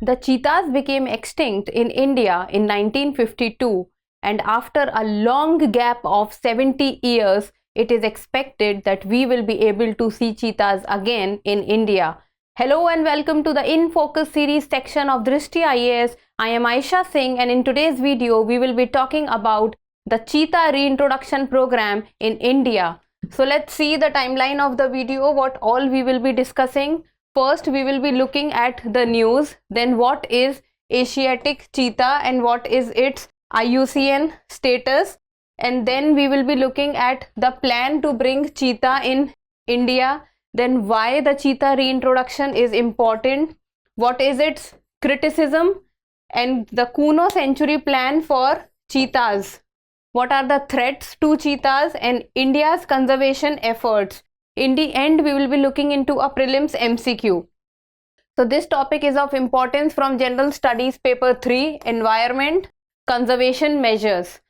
The cheetahs became extinct in India in 1952, and after a long gap of 70 years, it is expected that we will be able to see cheetahs again in India. Hello and welcome to the In Focus series section of Drishti IAS. I am Aisha Singh, and in today's video, we will be talking about the cheetah reintroduction program in India. So let's see the timeline of the video, what all we will be discussing. First, we will be looking at the news, then what is Asiatic cheetah and what is its IUCN status, and then we will be looking at the plan to bring cheetah in India, then why the cheetah reintroduction is important, what is its criticism, and the Kuno Century plan for cheetahs. What are the threats to cheetahs and India's conservation efforts. In the end, we will be looking into a prelims MCQ. So this topic is of importance from General Studies Paper 3, Environment, Conservation Measures.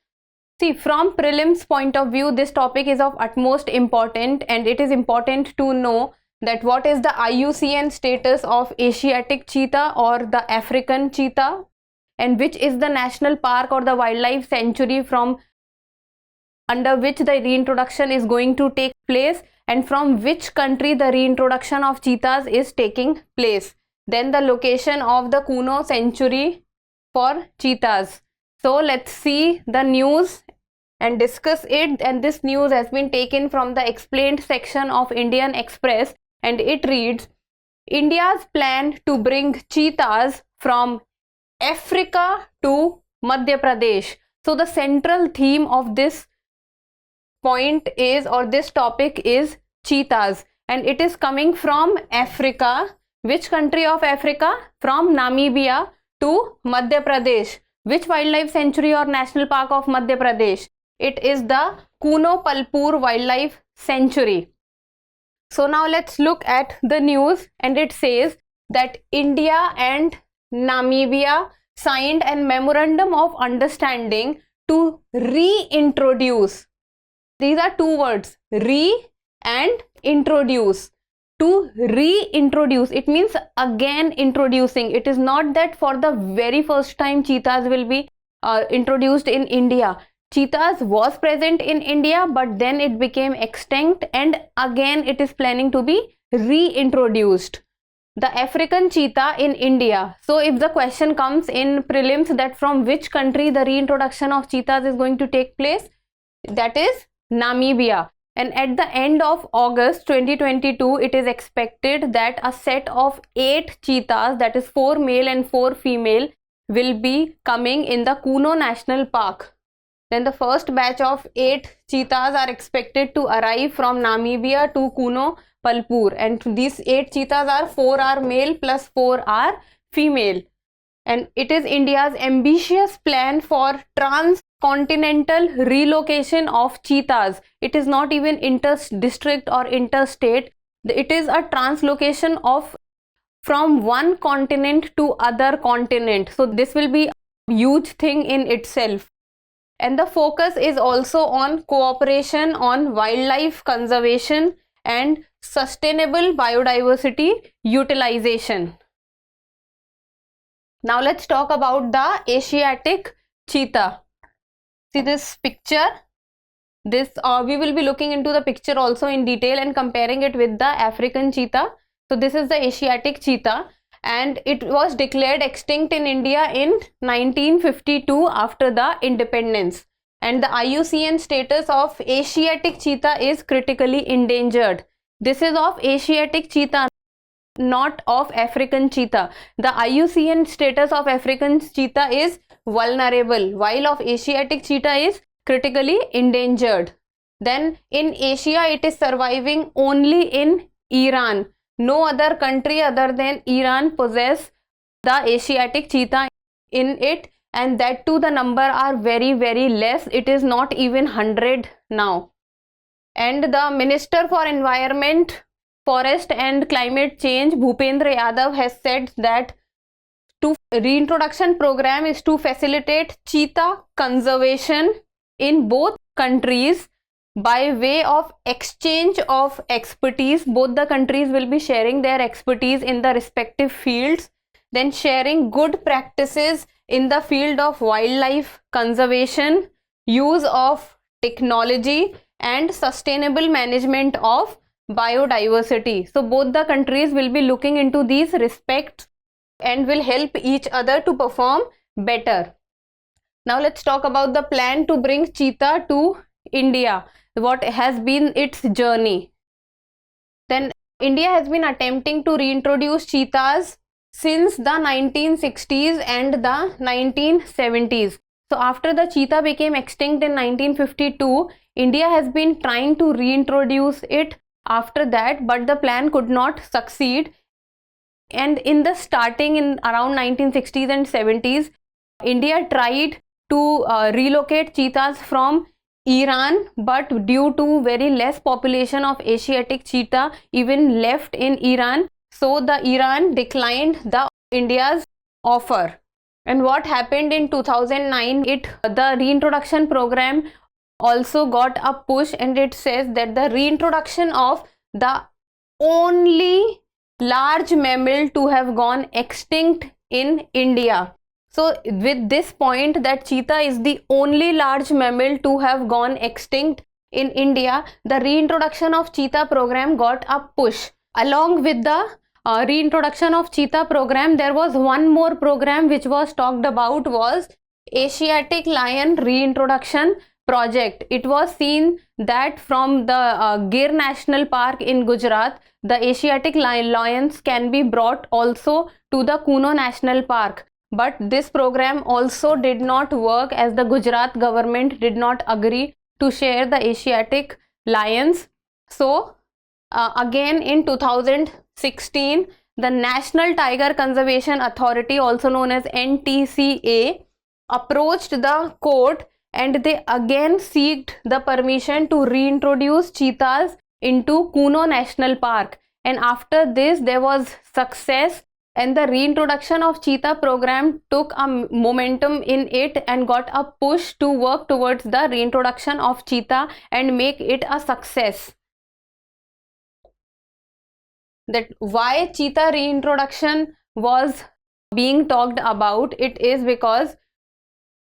See, from prelims point of view, this topic is of utmost important, and it is important to know that what is the IUCN status of Asiatic cheetah or the African cheetah, and which is the national park or the wildlife sanctuary from under which the reintroduction is going to take place, and from which country the reintroduction of cheetahs is taking place. Then the location of the Kuno Century for cheetahs. So let's see the news and discuss it, and this news has been taken from the explained section of Indian Express, and it reads, India's plan to bring cheetahs from Africa to Madhya Pradesh. So the central theme of this point is, or this topic is, cheetahs, and it is coming from Africa. Which country of Africa? From Namibia to Madhya Pradesh. Which wildlife sanctuary or national park of Madhya Pradesh? It is the Kuno Palpur Wildlife Sanctuary. So now let's look at the news, and it says that India and Namibia signed a memorandum of understanding to reintroduce. These are two words, re and introduce. To reintroduce, it means again introducing. It is not that for the very first time cheetahs will be introduced in India. Cheetahs was present in India, but then it became extinct, and again it is planning to be reintroduced. The African cheetah in India. So if the question comes in prelims that from which country the reintroduction of cheetahs is going to take place, that is Namibia. And at the end of August 2022, it is expected that a set of 8 cheetahs, that is 4 male and 4 female, will be coming in the Kuno National Park. Then the first batch of 8 cheetahs are expected to arrive from Namibia to Kuno Palpur, and these 8 cheetahs are 4 are male plus 4 are female. And it is India's ambitious plan for transcontinental relocation of cheetahs. It is not even inter-district or interstate. It is a translocation of from one continent to other continent. So this will be a huge thing in itself. And the focus is also on cooperation on wildlife conservation and sustainable biodiversity utilization. Now let's talk about the Asiatic cheetah. See this picture. This we will be looking into the picture also in detail and comparing it with the African cheetah. So this is the Asiatic cheetah, and it was declared extinct in India in 1952 after the independence. And the IUCN status of Asiatic cheetah is critically endangered. This is of Asiatic cheetah, not of African cheetah. The IUCN status of African cheetah is vulnerable, while of Asiatic cheetah is critically endangered. Then in Asia, it is surviving only in Iran. No other country other than Iran possess the Asiatic cheetah in it, and that too the number are very less. It is not even 100 now. And the Minister for Environment, Forest and Climate Change, Bhupendra Yadav, has said that reintroduction program is to facilitate cheetah conservation in both countries by way of exchange of expertise. Both the countries will be sharing their expertise in the respective fields. then sharing good practices in the field of wildlife conservation, use of technology, and sustainable management of biodiversity. So both the countries will be looking into these respects and will help each other to perform better. Now let's talk about the plan to bring cheetah to India. What has been its journey? Then India has been attempting to reintroduce cheetahs since the 1960s and the 1970s. So after the cheetah became extinct in 1952, India has been trying to reintroduce it after that, but the plan could not succeed. And in the starting in around 1960s and 70s, India tried to relocate cheetahs from Iran, but due to very less population of Asiatic cheetah even left in Iran, so the Iran declined the India's offer. And what happened in 2009, the reintroduction program also got a push, and it says that the reintroduction of the only large mammal to have gone extinct in India. So with this point that cheetah is the only large mammal to have gone extinct in India, the reintroduction of cheetah program got a push. Along with the reintroduction of cheetah program, there was one more program which was talked about, was Asiatic lion reintroduction project. It was seen that from the Gir National Park in Gujarat, the Asiatic lions can be brought also to the Kuno National Park. But this program also did not work, as the Gujarat government did not agree to share the Asiatic lions. So again in 2016, the National Tiger Conservation Authority, also known as NTCA, approached the court, and they again sought the permission to reintroduce cheetahs into Kuno National Park. And after this, there was success, and the reintroduction of cheetah program took a momentum in it and got a push to work towards the reintroduction of cheetah and make it a success. That why cheetah reintroduction was being talked about, it is because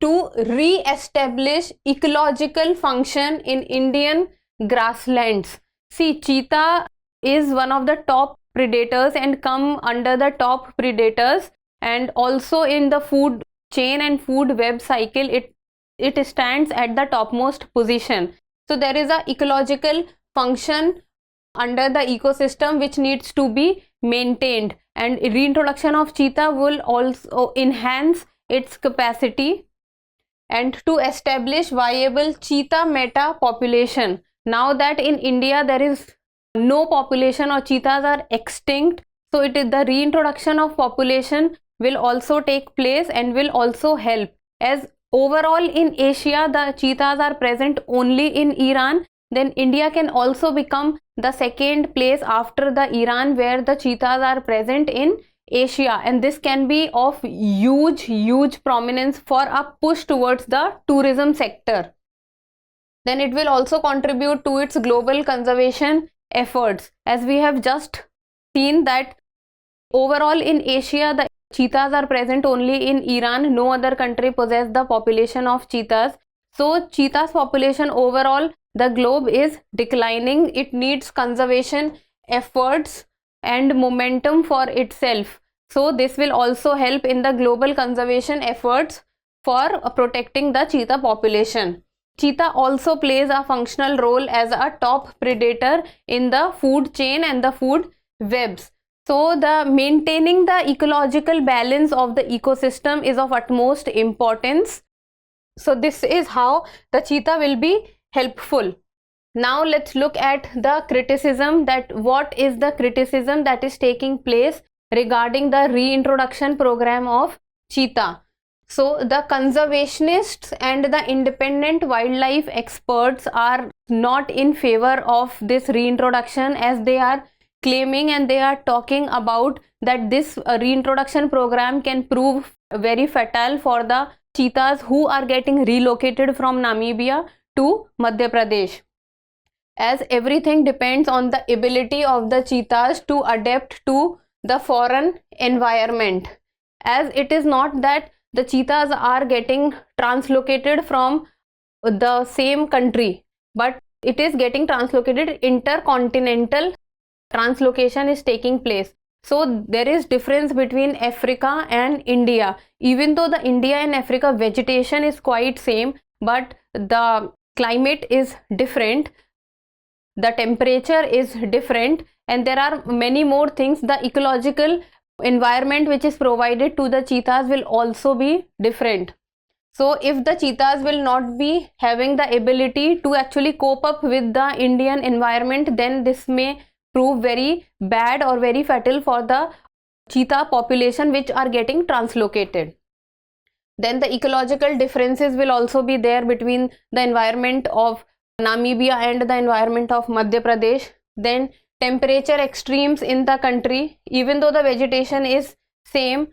to re-establish ecological function in Indian grasslands. See, cheetah is one of the top predators and come under the top predators, and also in the food chain and food web cycle, it stands at the topmost position. So there is a ecological function under the ecosystem which needs to be maintained, and reintroduction of cheetah will also enhance its capacity and to establish viable cheetah meta population. Now that in India there is no population or cheetahs are extinct, so it is the reintroduction of population will also take place and will also help, as overall in Asia the cheetahs are present only in Iran. Then India can also become the second place after the Iran where the cheetahs are present in Asia, and this can be of huge prominence for a push towards the tourism sector. Then it will also contribute to its global conservation efforts, as we have just seen that overall in Asia the cheetahs are present only in Iran. No other country possesses the population of cheetahs. So cheetahs population overall, the globe is declining. It needs conservation efforts and momentum for itself. So this will also help in the global conservation efforts for protecting the cheetah population. Cheetah also plays a functional role as a top predator in the food chain and the food webs. So the maintaining the ecological balance of the ecosystem is of utmost importance. So this is how the cheetah will be helpful. Now let's look at the criticism, that what is the criticism that is taking place regarding the reintroduction program of cheetah. So the conservationists and the independent wildlife experts are not in favor of this reintroduction, as they are claiming and they are talking about that this reintroduction program can prove very fatal for the cheetahs who are getting relocated from Namibia to Madhya Pradesh, as everything depends on the ability of the cheetahs to adapt to the foreign environment. as it is not that the cheetahs are getting translocated from the same country, but it is getting translocated. Intercontinental translocation is taking place. So there is difference between Africa and India. Even though the India and Africa vegetation is quite same, but the climate is different, the temperature is different, and there are many more things. The ecological environment which is provided to the cheetahs will also be different. So if the cheetahs will not be having the ability to actually cope up with the Indian environment, then this may prove very bad or very fatal for the cheetah population which are getting translocated. Then the ecological differences will also be there between the environment of Namibia and the environment of Madhya Pradesh. Then temperature extremes in the country, even though the vegetation is same,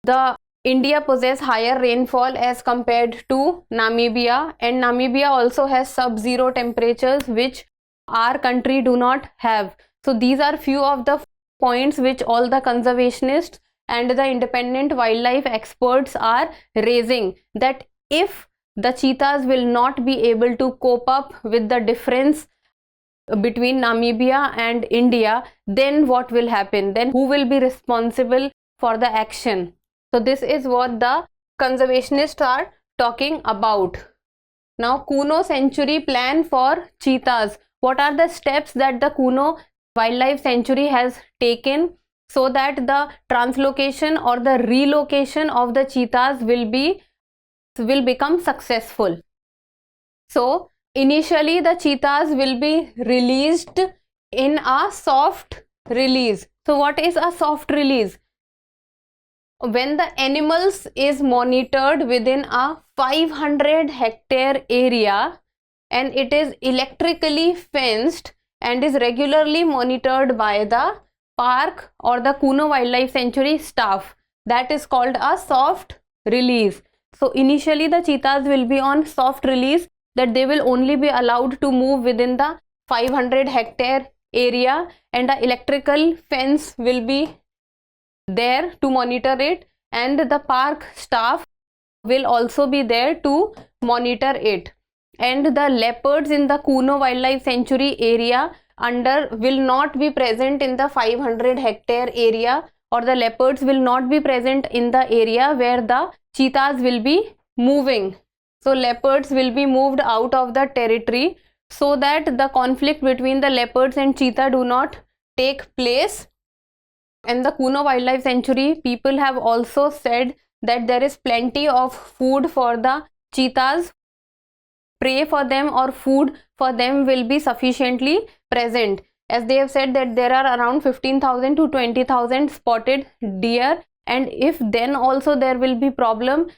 the India possess higher rainfall as compared to Namibia, and Namibia also has sub-zero temperatures which our country do not have. So these are few of the points which all the conservationists and the independent wildlife experts are raising, that if the cheetahs will not be able to cope up with the difference between Namibia and India, then what will happen? Then who will be responsible for the action? So this is what the conservationists are talking about. Now, Kuno Sanctuary plan for cheetahs. What are the steps that the Kuno Wildlife Sanctuary has taken so that the translocation or the relocation of the cheetahs will become successful? So initially the cheetahs will be released in a soft release. So what is a soft release? When the animals is monitored within a 500 hectare area and it is electrically fenced and is regularly monitored by the park or the Kuno Wildlife Sanctuary staff, that is called a soft release. So initially the cheetahs will be on soft release, that they will only be allowed to move within the 500 hectare area and the electrical fence will be there to monitor it, and the park staff will also be there to monitor it. And the leopards in the Kuno Wildlife Sanctuary area will not be present in the 500 hectare area, or the leopards will not be present in the area where the cheetahs will be moving. So leopards will be moved out of the territory so that the conflict between the leopards and cheetah do not take place. And the Kuno Wildlife Sanctuary people have also said that there is plenty of food for the cheetahs. Prey for them or food for them will be sufficiently present, as they have said that there are around 15,000 to 20,000 spotted deer, and if then also there will be problem,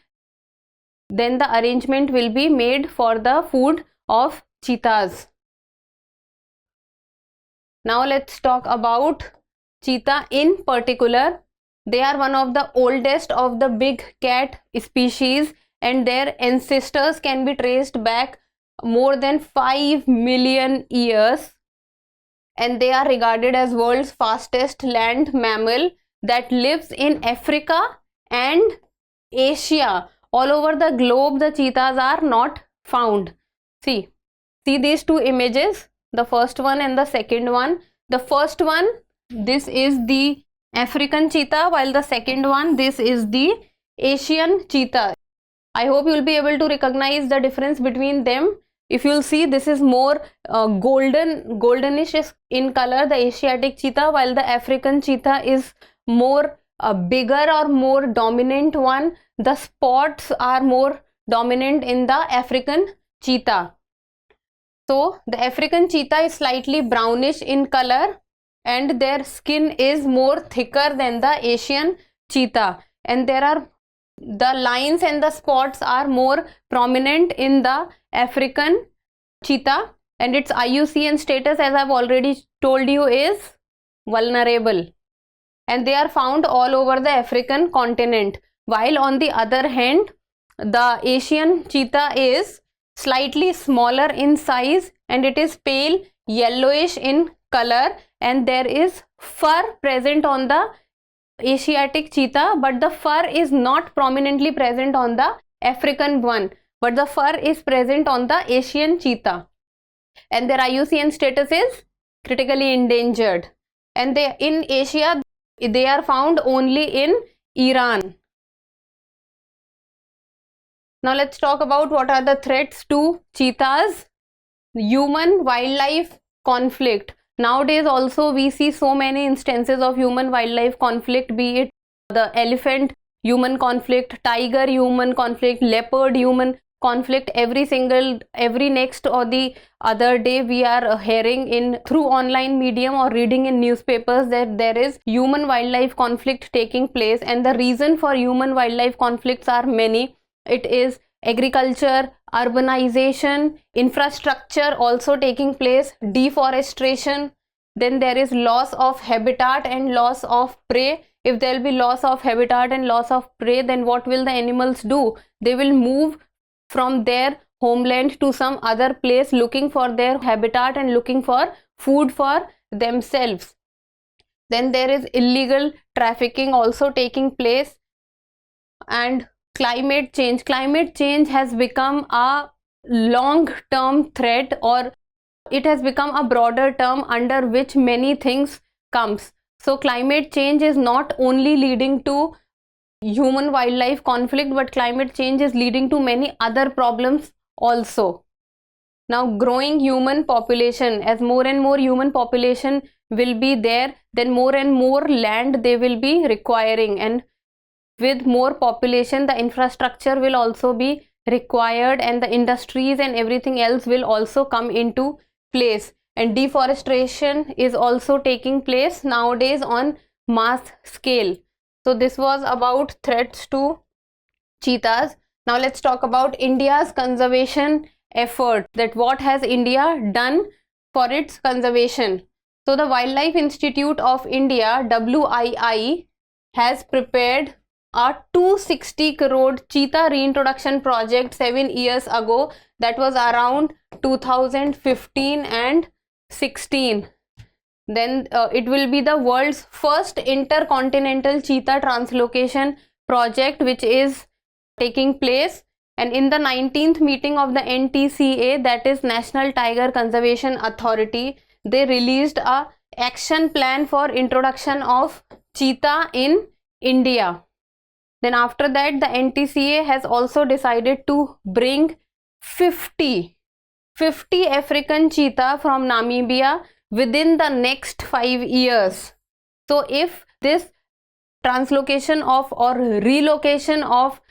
then the arrangement will be made for the food of cheetahs. Now let's talk about cheetah in particular. They are one of the oldest of the big cat species, and their ancestors can be traced back more than 5 million years, and they are regarded as world's fastest land mammal that lives in Africa and Asia. All over the globe the cheetahs are not found. See these two images, the first one and the second one. The first one, this is the African cheetah, while the second one, this is the Asian cheetah. I hope you will be able to recognize the difference between them. If you will see, this is more goldenish in color, the Asiatic cheetah, while the African cheetah is more bigger or more dominant one. The spots are more dominant in the African cheetah. So the African cheetah is slightly brownish in color, and their skin is more thicker than the Asian cheetah, and the lines and the spots are more prominent in the African cheetah, and its IUCN status, as I've already told you, is vulnerable, and they are found all over the African continent. While on the other hand, the Asian cheetah is slightly smaller in size and it is pale yellowish in color, and there is fur present on the Asiatic cheetah, but the fur is not prominently present on the African one, but the fur is present on the Asian cheetah, and their IUCN status is critically endangered, and they in Asia they are found only in Iran. Now let's talk about what are the threats to cheetahs. Human wildlife conflict. Nowadays also we see so many instances of human wildlife conflict, be it the elephant human conflict, tiger human conflict, leopard human conflict. Every next or the other day we are hearing in through online medium or reading in newspapers that there is human wildlife conflict taking place, and the reason for human wildlife conflicts are many. It is agriculture, urbanization, infrastructure also taking place, deforestation, then there is loss of habitat and loss of prey. If there will be loss of habitat and loss of prey, then what will the animals do? They will move from their homeland to some other place looking for their habitat and looking for food for themselves. Then there is illegal trafficking also taking place, and climate change has become a long term threat, or it has become a broader term under which many things comes. So climate change is not only leading to human wildlife conflict, but climate change is leading to many other problems also. Now growing human population, as more and more human population will be there, then more and more land they will be requiring, and with more population the infrastructure will also be required, and the industries and everything else will also come into place, and deforestation is also taking place nowadays on mass scale. So this was about threats to cheetahs. Now let's talk about India's conservation effort, that what has India done for its conservation. So the Wildlife Institute of India, WII, has prepared a 260 crore cheetah reintroduction project 7 years ago, that was around 2015 and 16. Then it will be the world's first intercontinental cheetah translocation project which is taking place, and in the 19th meeting of the NTCA, that is National Tiger Conservation Authority, they released a action plan for introduction of cheetah in India. Then after that the NTCA has also decided to bring 50 African cheetah from Namibia within the next 5 years. So if this translocation of or relocation of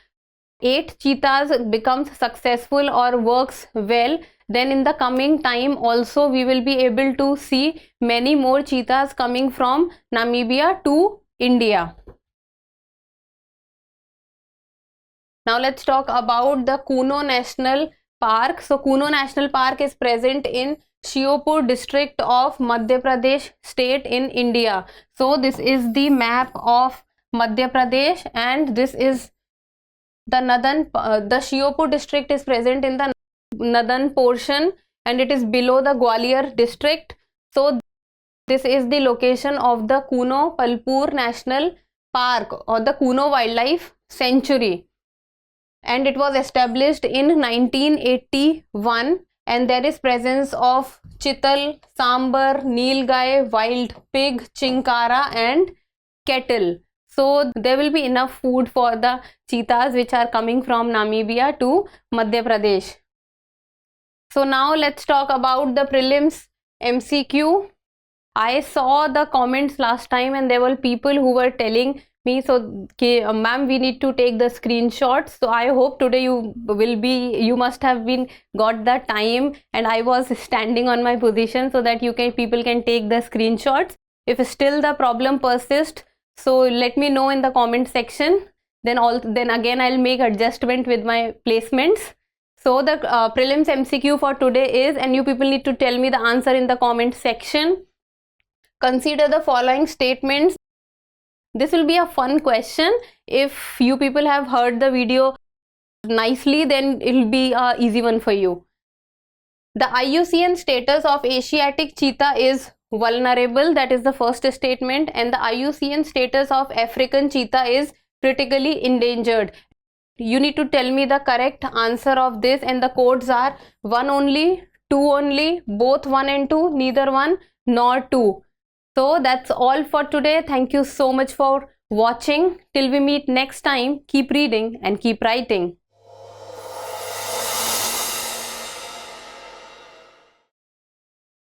8 cheetahs becomes successful or works well, then in the coming time also we will be able to see many more cheetahs coming from Namibia to India. Now let's talk about the Kuno National Park. So Kuno National Park is present in Shiopur district of Madhya Pradesh state in India. So this is the map of Madhya Pradesh, and this is the northern, the Shiopur district is present in the northern portion, and it is below the Gwalior district. So this is the location of the Kuno Palpur National Park or the Kuno Wildlife Sanctuary, and it was established in 1981, and there is presence of chital, sambar, nilgai, wild pig, chinkara and kettle. So there will be enough food for the cheetahs which are coming from Namibia to Madhya Pradesh. So now let's talk about the prelims MCQ. I saw the comments last time and there were people who were telling me, so ma'am, we need to take the screenshots. So I hope today you must have got the time, and I was standing on my position so that people can take the screenshots. If still the problem persists, so let me know in the comment section. Then again I'll make adjustment with my placements. So the prelims MCQ for today is, and you people need to tell me the answer in the comment section. Consider the following statements. This will be a fun question. If you people have heard the video nicely, then it will be an easy one for you. The IUCN status of Asiatic cheetah is vulnerable, that is the first statement, and the IUCN status of African cheetah is critically endangered. You need to tell me the correct answer of this, and the codes are 1 only, 2 only, both 1 and 2, neither 1 nor 2. So that's all for today. Thank you so much for watching. Till we meet next time, keep reading and keep writing.